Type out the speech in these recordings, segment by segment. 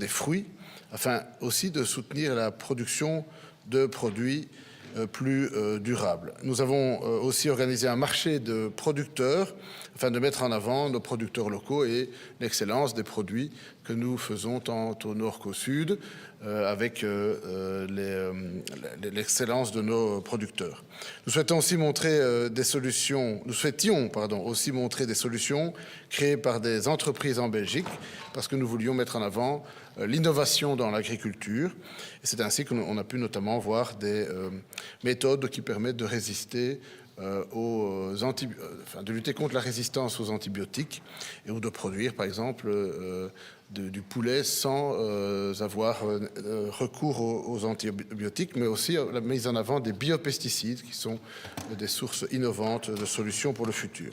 des fruits, afin aussi de soutenir la production de produits plus durables. Nous avons aussi organisé un marché de producteurs afin de mettre en avant nos producteurs locaux et l'excellence des produits que nous faisons tant au nord qu'au sud avec l'excellence de nos producteurs. Nous souhaitions aussi montrer des solutions créées par des entreprises en Belgique parce que nous voulions mettre en avant l'innovation dans l'agriculture. Et c'est ainsi qu'on a pu notamment voir des méthodes qui permettent de résister de lutter contre la résistance aux antibiotiques ou de produire par exemple du poulet sans avoir recours aux antibiotiques, mais aussi la mise en avant des biopesticides qui sont des sources innovantes de solutions pour le futur.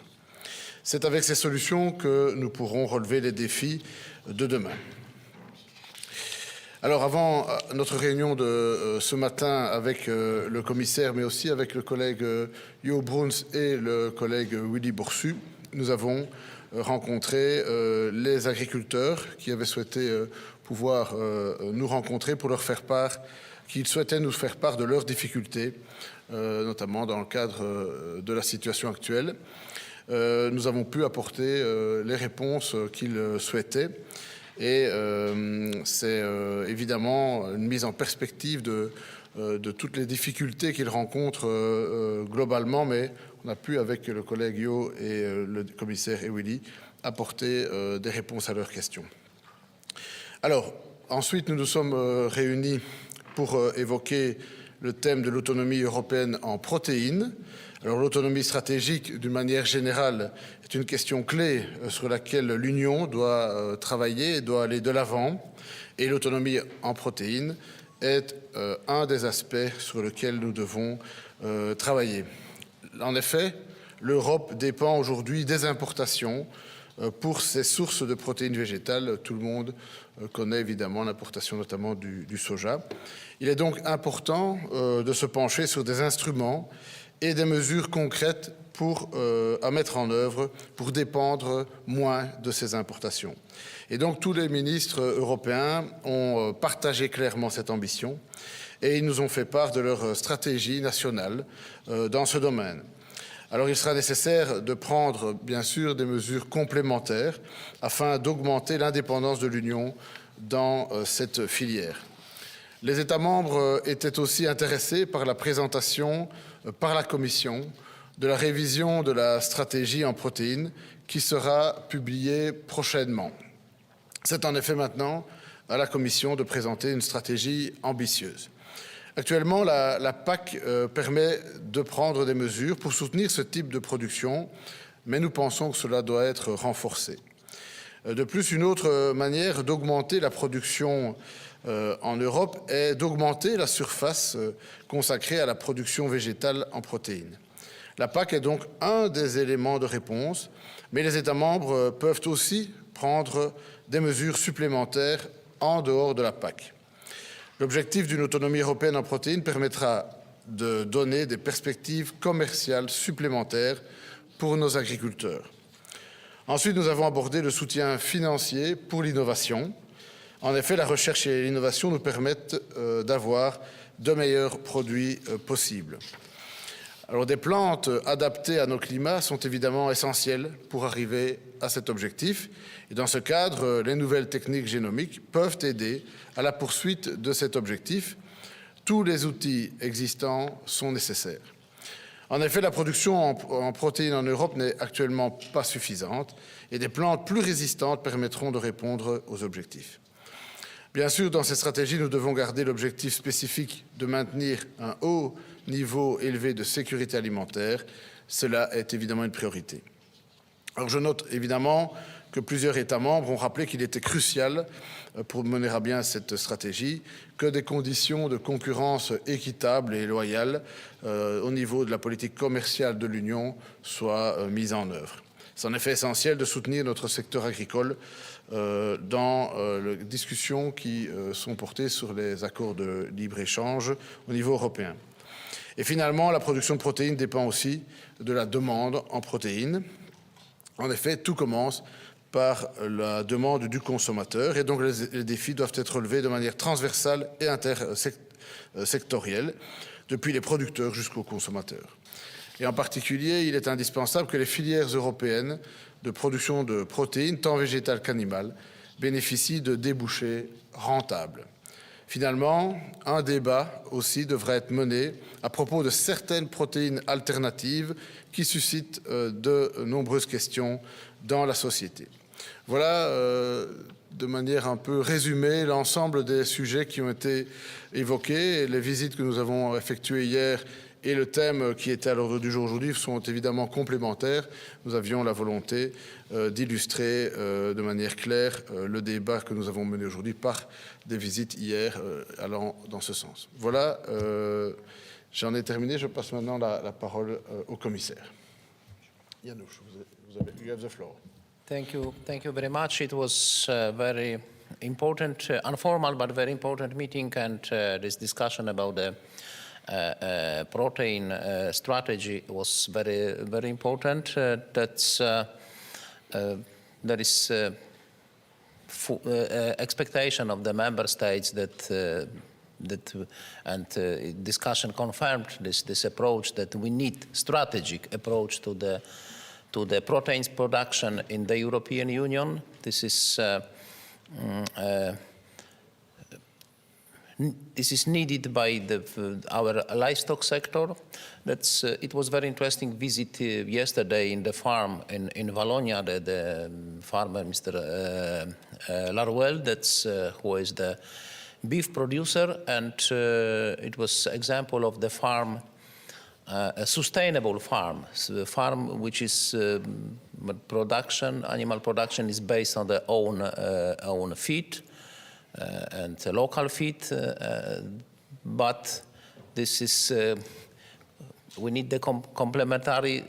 C'est avec ces solutions que nous pourrons relever les défis de demain. Alors avant notre réunion de ce matin avec le commissaire, mais aussi avec le collègue Jo Bruns et le collègue Willy Boursu, nous avons rencontré les agriculteurs qui avaient souhaité pouvoir nous rencontrer pour leur faire part, qu'ils souhaitaient nous faire part de leurs difficultés, notamment dans le cadre de la situation actuelle. Nous avons pu apporter les réponses qu'ils souhaitaient. Et c'est évidemment une mise en perspective de toutes les difficultés qu'ils rencontrent globalement, mais on a pu, avec le collègue Jo et le commissaire Willy, apporter des réponses à leurs questions. Alors, ensuite, nous nous sommes réunis pour évoquer le thème de l'autonomie européenne en protéines. Alors l'autonomie stratégique, d'une manière générale, est une question clé sur laquelle l'Union doit travailler et doit aller de l'avant. Et l'autonomie en protéines est un des aspects sur lesquels nous devons travailler. En effet, l'Europe dépend aujourd'hui des importations pour ses sources de protéines végétales. Tout le monde connaît évidemment l'importation notamment du soja. Il est donc important de se pencher sur des instruments et des mesures concrètes à mettre en œuvre pour dépendre moins de ces importations. Et donc tous les ministres européens ont partagé clairement cette ambition et ils nous ont fait part de leur stratégie nationale dans ce domaine. Alors il sera nécessaire de prendre bien sûr des mesures complémentaires afin d'augmenter l'indépendance de l'Union dans cette filière. Les États membres étaient aussi intéressés par la présentation par la Commission de la révision de la stratégie en protéines qui sera publiée prochainement. C'est en effet maintenant à la Commission de présenter une stratégie ambitieuse. Actuellement, la PAC permet de prendre des mesures pour soutenir ce type de production, mais nous pensons que cela doit être renforcé. De plus, une autre manière d'augmenter la production en Europe est d'augmenter la surface consacrée à la production végétale en protéines. La PAC est donc un des éléments de réponse, mais les États membres peuvent aussi prendre des mesures supplémentaires en dehors de la PAC. L'objectif d'une autonomie européenne en protéines permettra de donner des perspectives commerciales supplémentaires pour nos agriculteurs. Ensuite, nous avons abordé le soutien financier pour l'innovation. En effet, la recherche et l'innovation nous permettent d'avoir de meilleurs produits possibles. Alors, des plantes adaptées à nos climats sont évidemment essentielles pour arriver à cet objectif. Et dans ce cadre, les nouvelles techniques génomiques peuvent aider à la poursuite de cet objectif. Tous les outils existants sont nécessaires. En effet, la production en protéines en Europe n'est actuellement pas suffisante et des plantes plus résistantes permettront de répondre aux objectifs. Bien sûr, dans cette stratégie, nous devons garder l'objectif spécifique de maintenir un haut niveau élevé de sécurité alimentaire. Cela est évidemment une priorité. Alors, je note évidemment que plusieurs États membres ont rappelé qu'il était crucial pour mener à bien cette stratégie que des conditions de concurrence équitables et loyales au niveau de la politique commerciale de l'Union soient mises en œuvre. C'est en effet essentiel de soutenir notre secteur agricole dans les discussions qui sont portées sur les accords de libre-échange au niveau européen. Et finalement, la production de protéines dépend aussi de la demande en protéines. En effet, tout commence par la demande du consommateur. Et donc les défis doivent être relevés de manière transversale et intersectorielle, depuis les producteurs jusqu'aux consommateurs. Et en particulier, il est indispensable que les filières européennes de production de protéines, tant végétales qu'animales, bénéficient de débouchés rentables. Finalement, un débat aussi devrait être mené à propos de certaines protéines alternatives qui suscitent de nombreuses questions dans la société. Voilà, de manière un peu résumée, l'ensemble des sujets qui ont été évoqués. Les visites que nous avons effectuées hier et le thème qui était à l'ordre du jour aujourd'hui sont évidemment complémentaires. Nous avions la volonté d'illustrer de manière claire le débat que nous avons mené aujourd'hui par des visites hier allant dans ce sens. Voilà, j'en ai terminé. Je passe maintenant la parole au commissaire. Janusz, you have the floor. Thank you very much. It was a very important, informal but very important meeting, and this discussion about the protein strategy was very important. There is expectation of the member states and discussion confirmed this approach, that we need strategic approach to the proteins production in the European Union. This is needed by our livestock sector. It was very interesting visit yesterday in the farm in Wallonia. The farmer, Mr. Laruelle, who is the beef producer, and it was example of the farm, a sustainable farm, so a farm which is animal production is based on their own feed. And local feed, but this is we need the complementary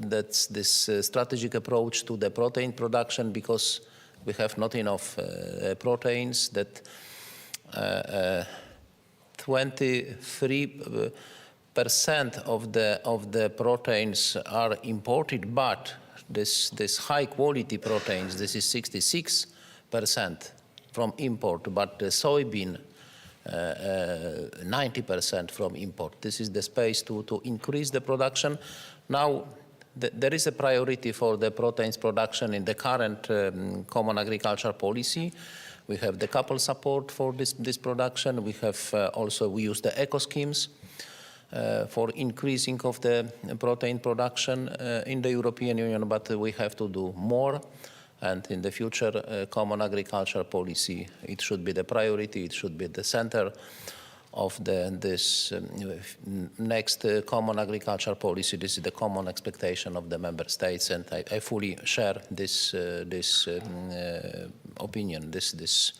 that's this strategic approach to the protein production, because we have not enough proteins. That 23% of the proteins are imported, but this high quality proteins, this is 66% from import, but the soybean 90% from import. This is the space to increase the production. Now there is a priority for the proteins production in the current common agricultural policy. We have the couple support for this production. We have we use the eco schemes for increasing of the protein production in the European Union, but we have to do more. And in the future common agricultural policy, it should be the priority. It should be the center of this next common agricultural policy. This is the common expectation of the member states, and I fully share this opinion, this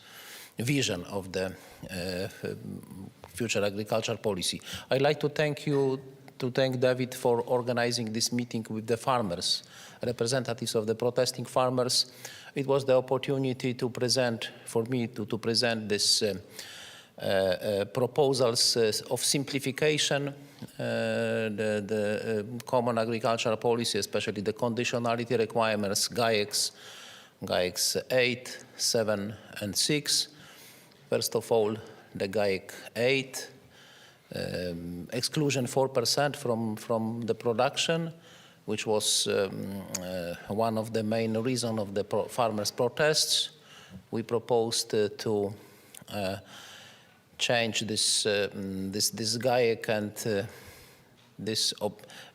vision of the future agricultural policy. I'd like to thank David for organizing this meeting with the farmers, representatives of the protesting farmers. It was the opportunity to present, for me, to present this proposals of simplification, the common agricultural policy, especially the conditionality requirements, GAEX 8, 7, and 6. First of all, the GAEX 8, exclusion 4% from the production, which was one of the main reasons of the farmers' protests. We proposed to change this GAEX, and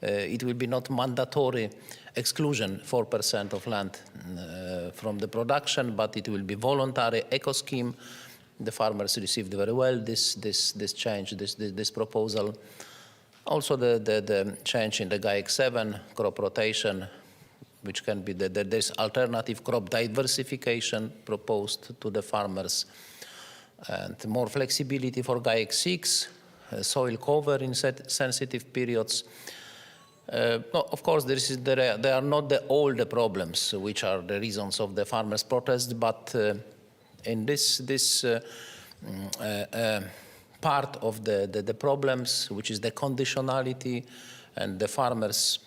it will be not mandatory exclusion 4% of land from the production, but it will be voluntary eco scheme. The farmers received very well this change, this proposal. Also the change in the GAEX 7, crop rotation, which can be this alternative crop diversification proposed to the farmers, and more flexibility for GAEX 6, soil cover in sensitive periods. Of course, there are not all the problems which are the reasons of the farmers' protest, but in this part of the problems, which is the conditionality and the farmers'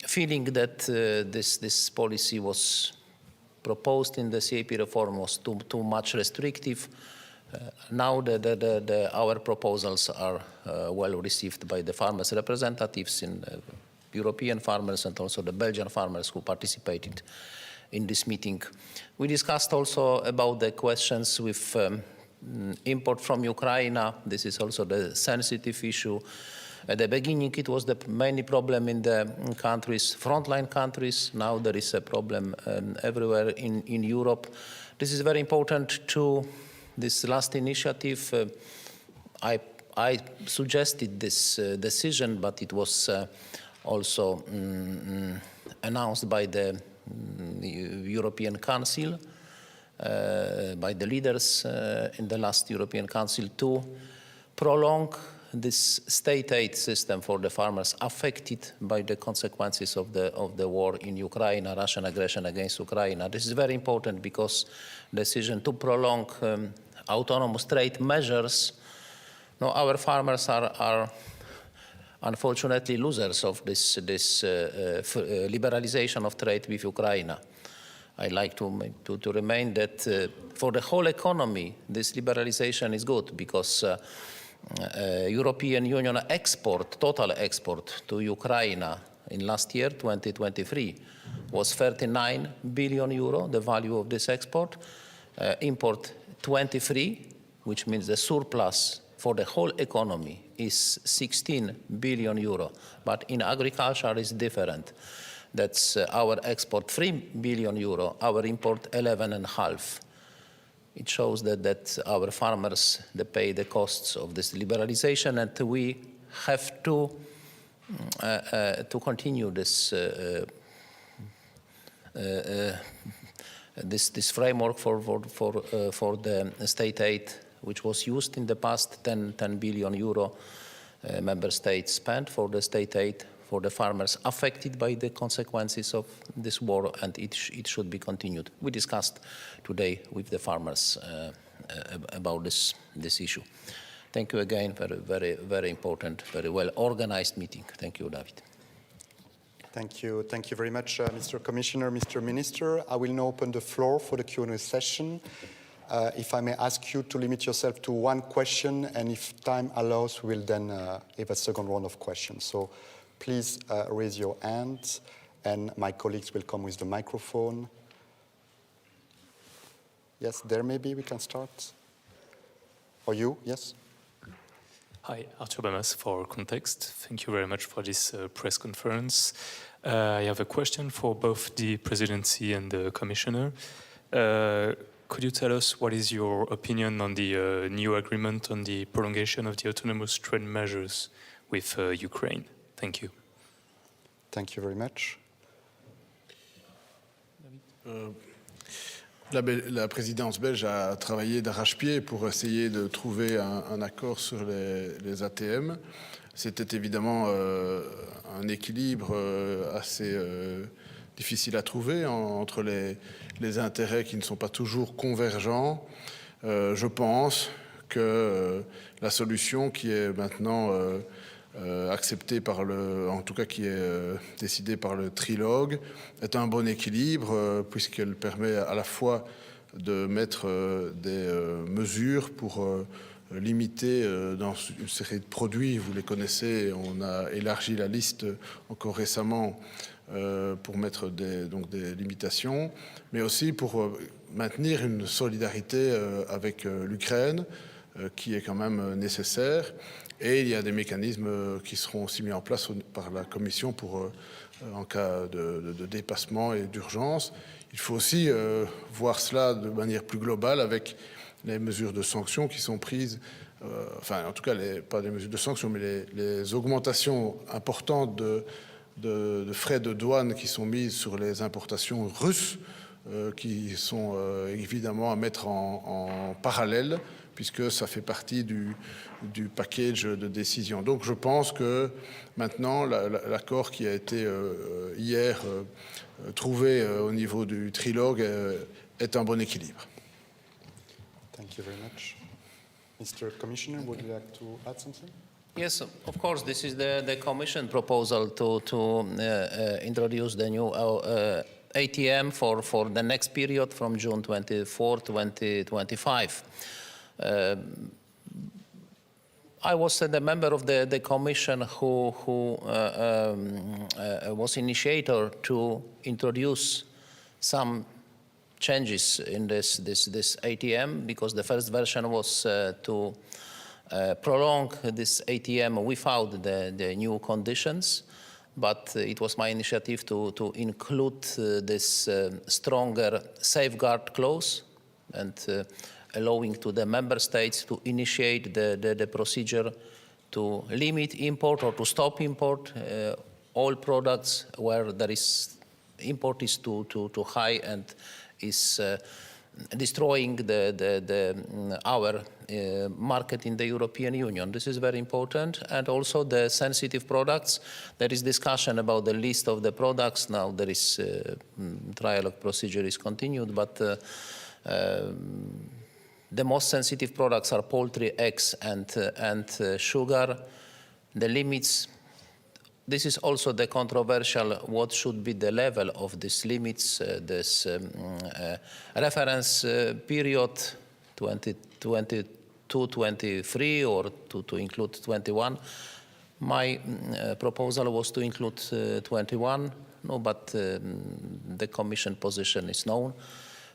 feeling that this policy was proposed in the CAP reform was too much restrictive. Now our proposals are well received by the farmers' representatives in European farmers and also the Belgian farmers who participated in this meeting. We discussed also about the questions with import from Ukraine. This is also the sensitive issue. At the beginning, it was the main problem in the countries, frontline countries. Now there is a problem everywhere in Europe. This is very important to this last initiative. I suggested this decision, but it was also announced by the European Council, by the leaders in the last European Council, to prolong this state aid system for the farmers affected by the consequences of the war in Ukraine, Russian aggression against Ukraine. This is very important because decision to prolong autonomous trade measures. Now, our farmers are unfortunately losers of this liberalization of trade with Ukraine. I like to remind that for the whole economy, this liberalization is good because European Union export, total export to Ukraine in last year, 2023, was 39 billion euro, the value of this export. Import 23, which means the surplus for the whole economy is 16 billion euro. But in agriculture is different. That's our export 3 billion euro, our import 11.5. It shows that our farmers, they pay the costs of this liberalization, and we have to continue this this framework for the state aid, which was used in the past. 10 billion euro member states spent for the state aid for the farmers affected by the consequences of this war, and it should be continued. We discussed today with the farmers about this issue. Thank you again. Very important, very well organized meeting. Thank you, David. Thank you very much, Mr. Commissioner, Mr. Minister. I will now open the floor for the Q&A session. If I may ask you to limit yourself to one question, and if time allows, we will then have a second round of questions. So please raise your hand, and my colleagues will come with the microphone. Yes, there maybe we can start. Or you, yes? Hi, Arthur Bamas for Context. Thank you very much for this press conference. I have a question for both the Presidency and the Commissioner. Could you tell us what is your opinion on the new agreement on the prolongation of the autonomous trade measures with Ukraine? Thank you. Thank you very much. La présidence belge a travaillé d'arrache-pied pour essayer de trouver un accord sur les ATM. C'était évidemment un équilibre assez difficile à trouver entre les intérêts qui ne sont pas toujours convergents. Je pense que la solution qui est maintenant acceptée en tout cas qui est décidée par le trilogue, est un bon équilibre puisqu'elle permet à la fois de mettre des mesures pour limiter dans une série de produits, vous les connaissez, on a élargi la liste encore récemment pour mettre des limitations, mais aussi pour maintenir une solidarité avec l'Ukraine qui est quand même nécessaire. Et il y a des mécanismes qui seront aussi mis en place par la Commission pour, en cas de dépassement et d'urgence. Il faut aussi voir cela de manière plus globale avec les mesures de sanctions qui sont prises, enfin en tout cas pas des mesures de sanctions, mais les augmentations importantes de frais de douane qui sont mises sur les importations russes, qui sont évidemment à mettre en parallèle, puisque ça fait partie du package de décision. Donc je pense que maintenant, l'accord qui a été hier trouvé au niveau du trilogue est un bon équilibre. Thank you very much. Mr. Commissioner, would you like to add something? Yes, of course, this is the Commission proposal to introduce the new ATM for the next period from June 24, 2025. I was the member of the Commission who was initiator to introduce some changes in this ATM, because the first version was to prolong this ATM without the new conditions. But it was my initiative to include this stronger safeguard clause and allowing to the member states to initiate the procedure to limit import or to stop import all products where there is import is too high and is destroying our market in the European Union. This is very important. And also the sensitive products. There is discussion about the list of the products. Now there is trialogue procedure is continued, but the most sensitive products are poultry, eggs, and sugar. The limits. This is also the controversial, what should be the level of these limits, this reference period 2022-23 or to include 21. My proposal was to include 21, no, but the Commission position is known,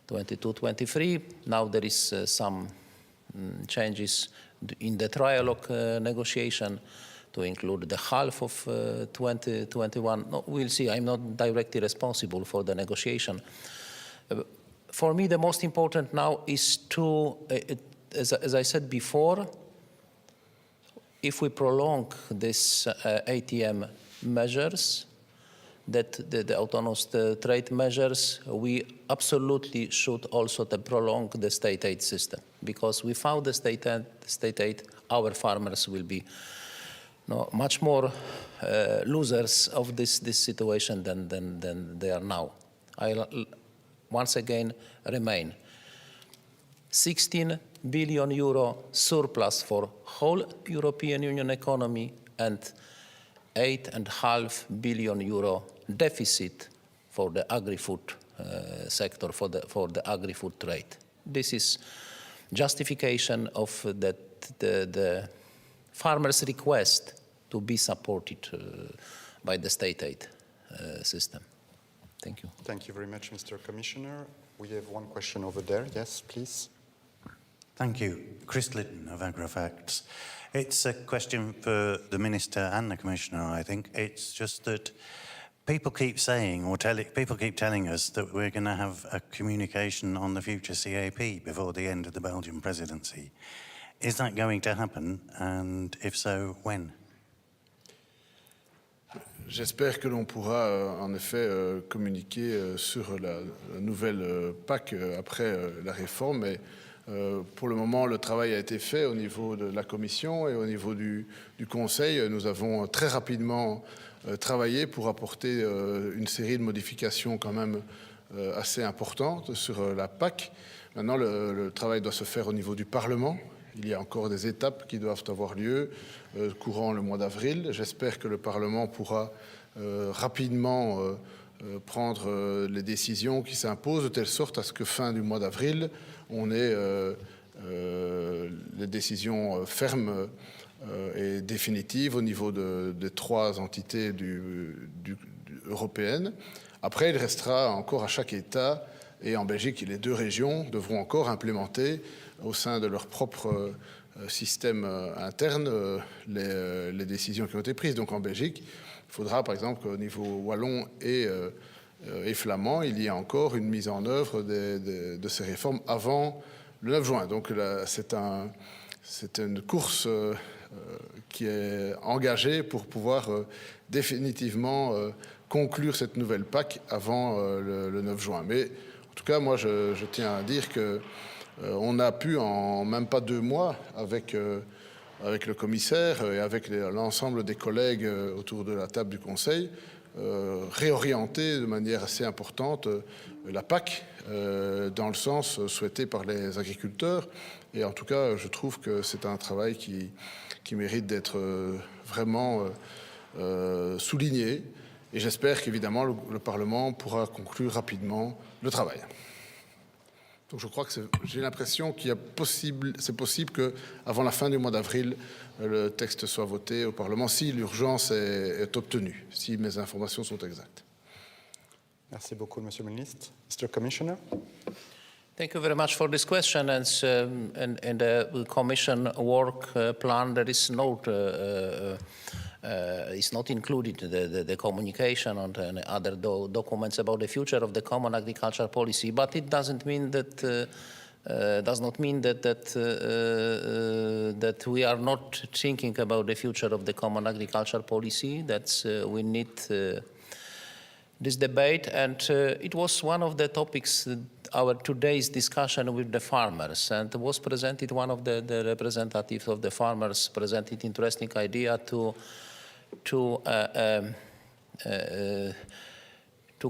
22-23. Now there is some changes in the trialogue negotiation to include the half of 2021. No, we'll see. I'm not directly responsible for the negotiation. For me, the most important now is to, as I said before, if we prolong this ATM measures, that the autonomous trade measures, we absolutely should also prolong the state aid system, because without the state aid, our farmers will be much more losers of this situation than they are now. I once again remain 16 billion euro surplus for whole European Union economy and 8.5 billion euro deficit for the agri-food sector, for the agri-food trade. This is justification of the farmers' request to be supported by the state aid system. Thank you. Thank you very much, Mr. Commissioner. We have one question over there. Yes, please. Thank you. Chris Litton of AgriFacts. It's a question for the Minister and the Commissioner, I think. It's just that people keep saying, or people keep telling us that we're going to have a communication on the future CAP before the end of the Belgian presidency. Is that going to happen? And if so, when? J'espère que l'on pourra en effet communiquer sur la nouvelle PAC après la réforme, mais pour le moment, le travail a été fait au niveau de la Commission et au niveau du Conseil. Nous avons très rapidement travaillé pour apporter une série de modifications quand même assez importantes sur la PAC. Maintenant, le travail doit se faire au niveau du Parlement. Il y a encore des étapes qui doivent avoir lieu courant le mois d'avril. J'espère que le Parlement pourra rapidement prendre les décisions qui s'imposent de telle sorte à ce que fin du mois d'avril, on ait les décisions fermes et définitives au niveau des trois entités européennes. Après, il restera encore à chaque État, et en Belgique, les deux régions devront encore implémenter au sein de leur propre système interne les décisions qui ont été prises. Donc en Belgique, il faudra par exemple qu'au niveau wallon et flamand, il y ait encore une mise en œuvre de ces réformes avant le 9 juin. Donc c'est une course qui est engagée pour pouvoir définitivement conclure cette nouvelle PAC avant le 9 juin. Mais en tout cas, moi, je tiens à dire qu'on a pu, en même pas 2 mois, avec le commissaire et avec l'ensemble des collègues autour de la table du Conseil, réorienter de manière assez importante la PAC dans le sens souhaité par les agriculteurs. Et en tout cas, je trouve que c'est un travail qui mérite d'être vraiment souligné. Et j'espère qu'évidemment le Parlement pourra conclure rapidement le travail. Donc je crois que j'ai l'impression qu'il c'est possible qu'avant la fin du mois d'avril, le texte soit voté au Parlement si l'urgence est obtenue, si mes informations sont exactes. Merci beaucoup, Monsieur le Ministre. Mr. Commissioner. Thank you very much for this question. And in the Commission work plan, there is it's not included the communication and other documents about the future of the common agricultural policy. But it doesn't mean that does not mean that we are not thinking about the future of the common agricultural policy. That's we need this debate, and it was one of the topics our today's discussion with the farmers, and was presented one of the representatives of the farmers presented interesting idea to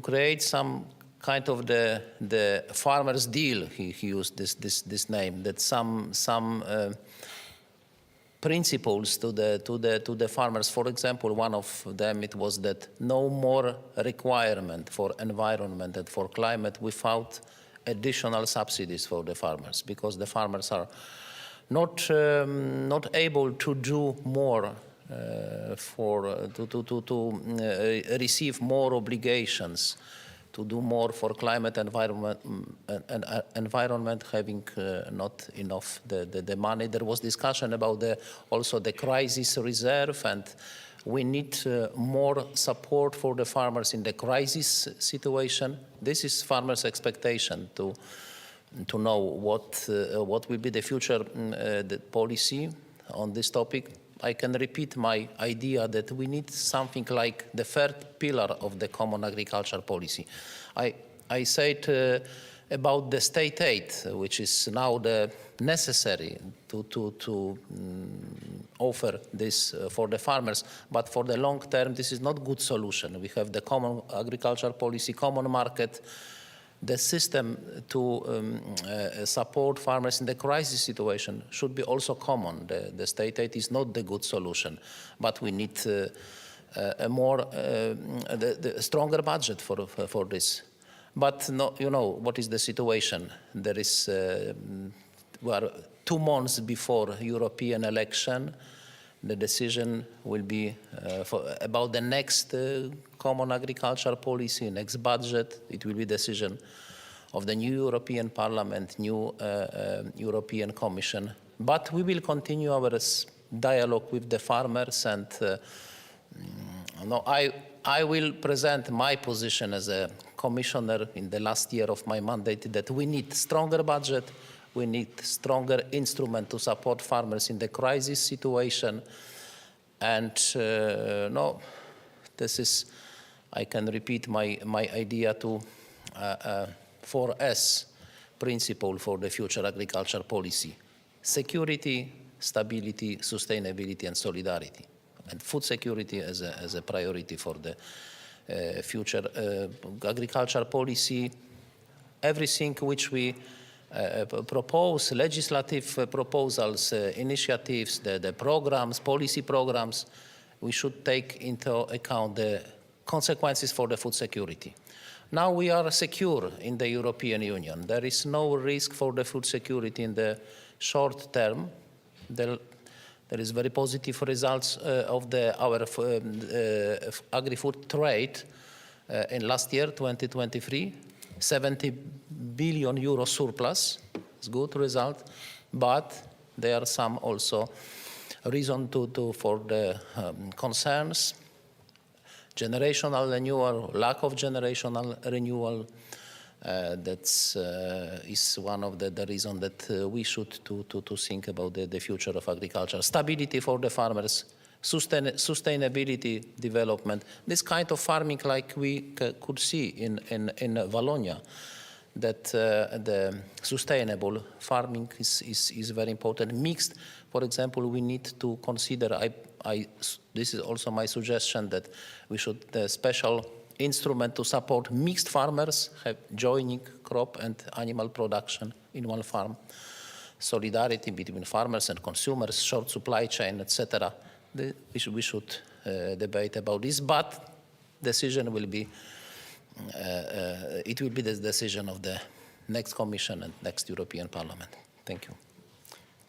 create some kind of the farmers deal. He used this name, that some principles to the farmers. For example, one of them, it was that no more requirement for environment and for climate without additional subsidies for the farmers, because the farmers are not able to do more to receive more obligations, to do more for climate environment, having not enough the money. There was discussion about also the crisis reserve, and we need more support for the farmers in the crisis situation. This is farmers' expectation to know what will be the future the policy on this topic. I can repeat my idea that we need something like the third pillar of the common agricultural policy. I said about the state aid, which is now the necessary to offer this for the farmers, but for the long term, this is not good solution. We have the common agricultural policy, common market. The system to support farmers in the crisis situation should be also common. The state aid is not the good solution, but we need a more stronger budget for this. But no, you know what is the situation? There is we are 2 months before European election. The decision will be about the next common agricultural policy, next budget. It will be decision of the new European Parliament, new European Commission. But we will continue our dialogue with the farmers, and I will present my position as a commissioner in the last year of my mandate that we need stronger budget. We need stronger instrument to support farmers in the crisis situation. And this is, I can repeat my idea to 4S principle for the future agriculture policy: security, stability, sustainability, and solidarity. And food security as a priority for the future agricultural policy. Everything which we propose, legislative proposals, initiatives, the programs, policy programs, we should take into account the consequences for the food security. Now we are secure in the European Union. There is no risk for the food security in the short term. There is very positive results of our agri-food trade in last year, 2023. 70 billion euro surplus. It's a good result, but there are some also reason for the concerns. Generational renewal, lack of generational renewal, that is one of the reason that we should to think about the future of agriculture. Stability for the farmers, sustainability development, this kind of farming like we could see in Wallonia. the sustainable farming is very important. Mixed, for example, we need to consider, this is also my suggestion, that we should special instrument to support mixed farmers, have joining crop and animal production in one farm. Solidarity between farmers and consumers, short supply chain, etc. We should debate about this, but decision will be, it will be the decision of the next Commission and next European Parliament. Thank you.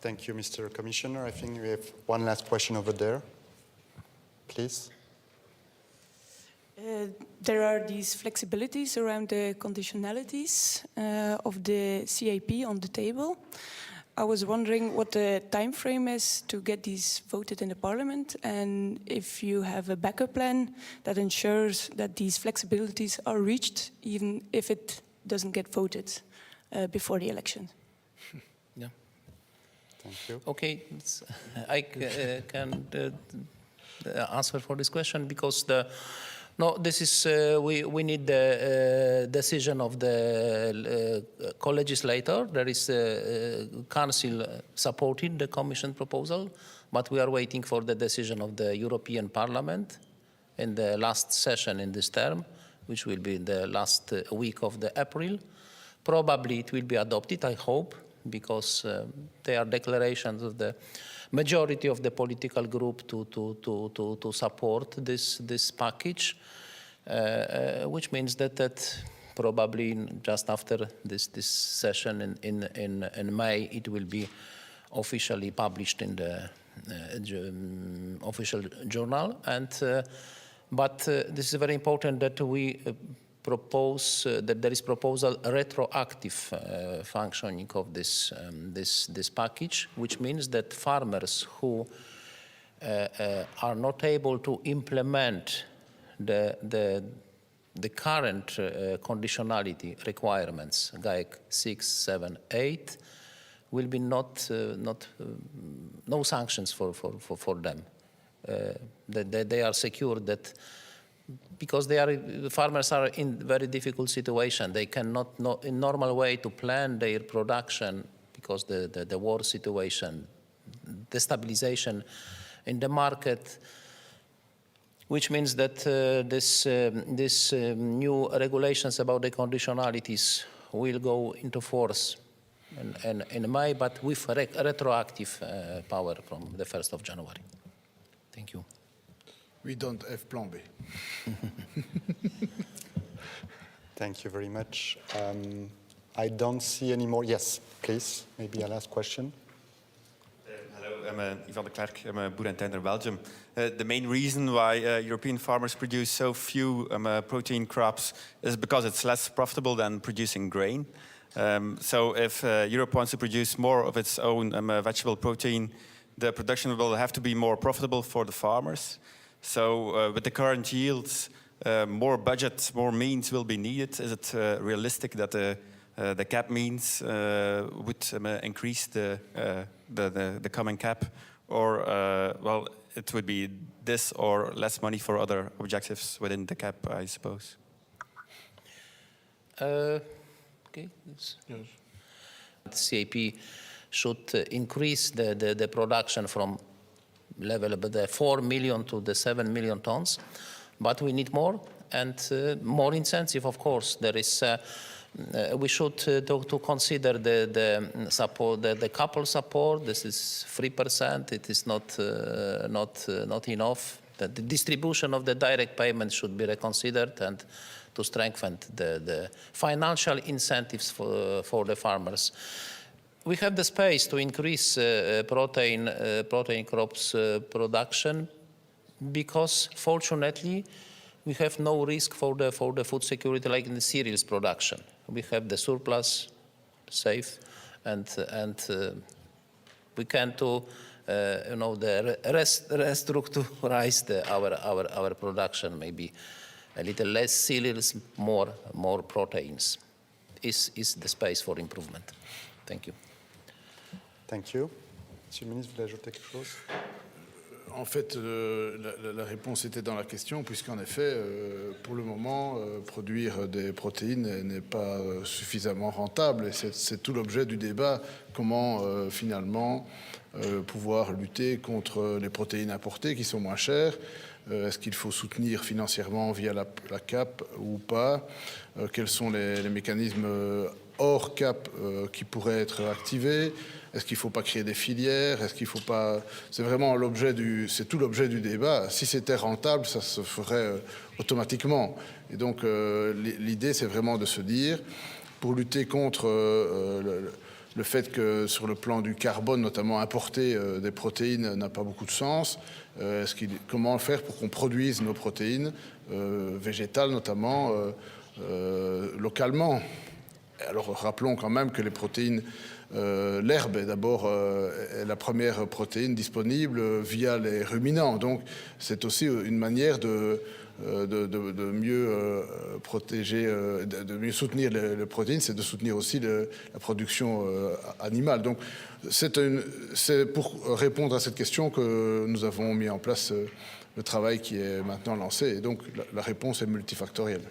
Thank you, Mr. Commissioner. I think we have one last question over there. Please. There are these flexibilities around the conditionalities of the CAP on the table. I was wondering what the time frame is to get these voted in the Parliament, and if you have a backup plan that ensures that these flexibilities are reached, even if it doesn't get voted before the election. Yeah. Thank you. Okay, I can answer for this question because this is we need the decision of the co-legislator. There is Council supporting the Commission proposal, but we are waiting for the decision of the European Parliament in the last session in this term, which will be in the last week of the April. Probably it will be adopted, I hope, because there are declarations of the majority of the political group to support this package, which means that probably just after this session in May, it will be officially published in the official journal. But this is very important that we propose that there is proposal retroactive functioning of this package, which means that farmers who are not able to implement the current conditionality requirements, like 6, 7, 8, will be no sanctions for them. They are secure that because farmers are in very difficult situation. They cannot, in normal way, to plan their production because the war situation, destabilization in the market, which means that this new regulations about the conditionalities will go into force in May, but with retroactive power from the 1st of January. Thank you. We don't have plan B. Thank you very much. I don't see any more. Yes, please. Maybe a last question. Hello, I'm Ivan de Klerk. I'm a boer and tender Belgium. The main reason why European farmers produce so few protein crops is because it's less profitable than producing grain. So if Europe wants to produce more of its own vegetable protein, the production will have to be more profitable for the farmers. So with the current yields, more budget, more means will be needed. Is it realistic that the cap means would increase the coming cap? Or, well, it would be this or less money for other objectives within the cap, I suppose? Okay. Yes. The CAP should increase the production from level of the 4 million to the 7 million tons, but we need more and more incentive. Of course, there is. We should to consider the support, the couple support. This is 3%. It is not enough. The distribution of the direct payment should be reconsidered and to strengthen the financial incentives for the farmers. We have the space to increase protein crops production because, fortunately, we have no risk for the food security like in the cereals production. We have the surplus safe, and we can restructurize our production, maybe a little less cereals, more proteins. Is the space for improvement. Thank you. Thank you. Monsieur le ministre, vous voulez ajouter quelque chose? En fait, la réponse était dans la question, puisqu'en effet, pour le moment, produire des protéines n'est pas suffisamment rentable. Et c'est tout l'objet du débat, comment finalement pouvoir lutter contre les protéines importées qui sont moins chères. Est-ce qu'il faut soutenir financièrement via la CAP ou pas? Quels sont les mécanismes hors CAP qui pourraient être activés? Est-ce qu'il ne faut pas créer des filières? Est-ce qu'il faut pas... C'est vraiment c'est tout l'objet du débat. Si c'était rentable, ça se ferait automatiquement. Et donc l'idée, c'est vraiment de se dire, pour lutter contre le fait que sur le plan du carbone, notamment importer des protéines n'a pas beaucoup de sens, comment faire pour qu'on produise nos protéines végétales notamment localement? Alors rappelons quand même que les protéines, l'herbe est d'abord la première protéine disponible via les ruminants. Donc c'est aussi une manière de mieux protéger, de mieux soutenir les protéines, c'est de soutenir aussi la production animale. Donc c'est pour répondre à cette question que nous avons mis en place le travail qui est maintenant lancé. Et donc la réponse est multifactorielle.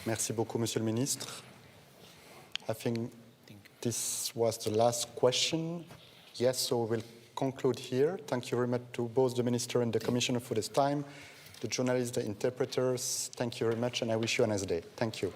Merci beaucoup, Monsieur le Ministre. I think this was the last question. Yes, so we'll conclude here. Thank you very much to both the Minister and the Commissioner for this time, the journalists, the interpreters. Thank you very much, and I wish you a nice day. Thank you.